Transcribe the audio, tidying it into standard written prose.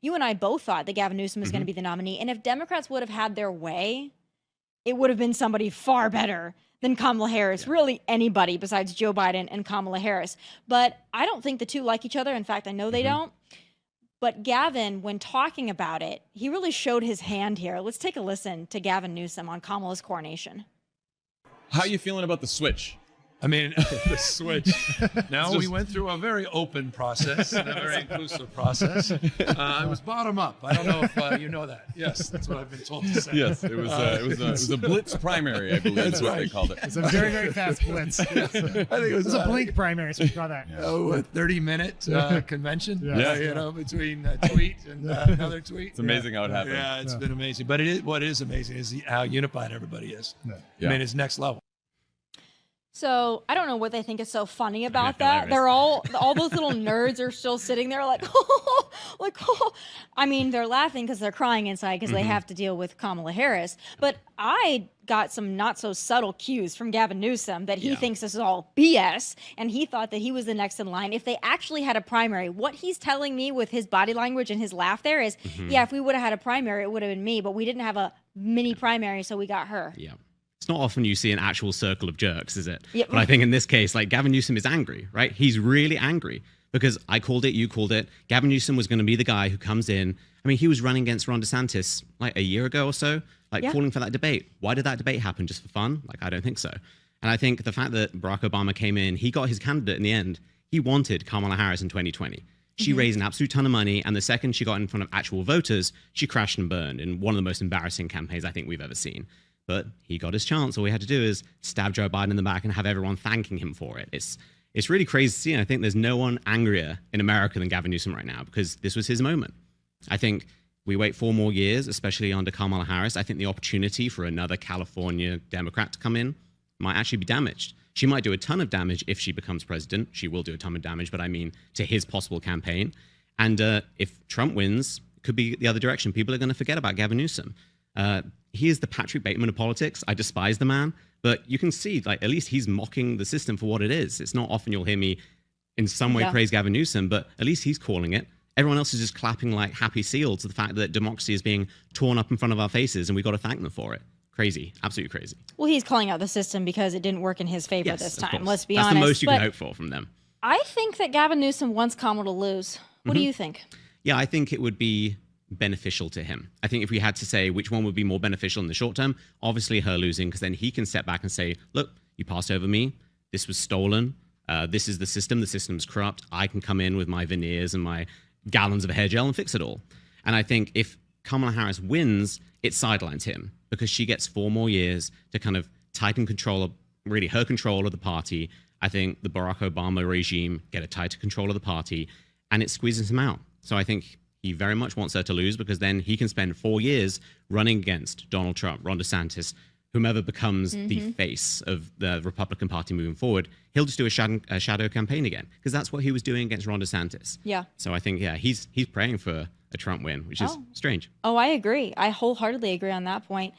you and I both thought that Gavin Newsom was going to be the nominee. And if Democrats would have had their way, it would have been somebody far better than Kamala Harris, really anybody besides Joe Biden and Kamala Harris. But I don't think the two like each other. In fact, I know they don't. But Gavin, when talking about it, he really showed his hand here. Let's take a listen to Gavin Newsom on Kamala's coronation. How are you feeling about the switch? I mean, the switch. Now, we went through a very open process and a very inclusive process. It was bottom up. I don't know if you know that. Yes, that's what I've been told to say. Yes, it was a blitz primary, I believe is what they called it. It's a very, very fast blitz. Yes. I think it was a blink primary, so we call that. Oh, a 30-minute convention. Yeah. Between a tweet and another tweet. It's amazing how it happened. Yeah, it's been amazing. But what is amazing is how unified everybody is. I mean, it's next level. So I don't know what they think is so funny about that. They're all those little nerds are still sitting there like, oh. I mean, they're laughing because they're crying inside because they have to deal with Kamala Harris. But I got some not so subtle cues from Gavin Newsom that he thinks this is all BS, and he thought that he was the next in line. If they actually had a primary, what he's telling me with his body language and his laugh there is, yeah, if we would have had a primary, it would have been me, but we didn't have a mini primary, so we got her. Yeah. It's not often you see an actual circle of jerks, is it? Yep. But I think in this case, like, Gavin Newsom is angry, right? He's really angry because I called it, you called it. Gavin Newsom was going to be the guy who comes in. I mean, he was running against Ron DeSantis like a year ago or so, like calling for that debate. Why did that debate happen? Just for fun? Like, I don't think so. And I think the fact that Barack Obama came in, he got his candidate in the end. He wanted Kamala Harris in 2020. She raised an absolute ton of money, and the second she got in front of actual voters, she crashed and burned in one of the most embarrassing campaigns I think we've ever seen. But he got his chance. All we had to do is stab Joe Biden in the back and have everyone thanking him for it. It's really crazy to see. And I think there's no one angrier in America than Gavin Newsom right now because this was his moment. I think we wait 4 more years, especially under Kamala Harris. I think the opportunity for another California Democrat to come in might actually be damaged. She might do a ton of damage if she becomes president. She will do a ton of damage, but I mean to his possible campaign. And if Trump wins, it could be the other direction. People are going to forget about Gavin Newsom. He is the Patrick Bateman of politics. I despise the man, but you can see, like, at least he's mocking the system for what it is. It's not often you'll hear me in some way praise Gavin Newsom, but at least he's calling it. Everyone else is just clapping like happy seal to the fact that democracy is being torn up in front of our faces, and we've got to thank them for it. Crazy, absolutely crazy. Well, he's calling out the system because it didn't work in his favor this time. Let's be honest. That's the most you can hope for from them. I think that Gavin Newsom wants Kamala to lose. What do you think? Yeah, I think it would be beneficial to him. I think if we had to say which one would be more beneficial in the short term, obviously her losing, because then he can step back and say, look, you passed over me. This was stolen. This is the system. The system's corrupt. I can come in with my veneers and my gallons of hair gel and fix it all. And I think if Kamala Harris wins, it sidelines him because she gets 4 more years to kind of tighten control of, really her control of the party. I think the Barack Obama regime get a tighter control of the party, and it squeezes him out. So I think he very much wants her to lose because then he can spend 4 years running against Donald Trump, Ron DeSantis, whomever becomes the face of the Republican Party moving forward. He'll just do a shadow campaign again because that's what he was doing against Ron DeSantis. Yeah. So I think, he's praying for a Trump win, which is strange. Oh, I agree. I wholeheartedly agree on that point.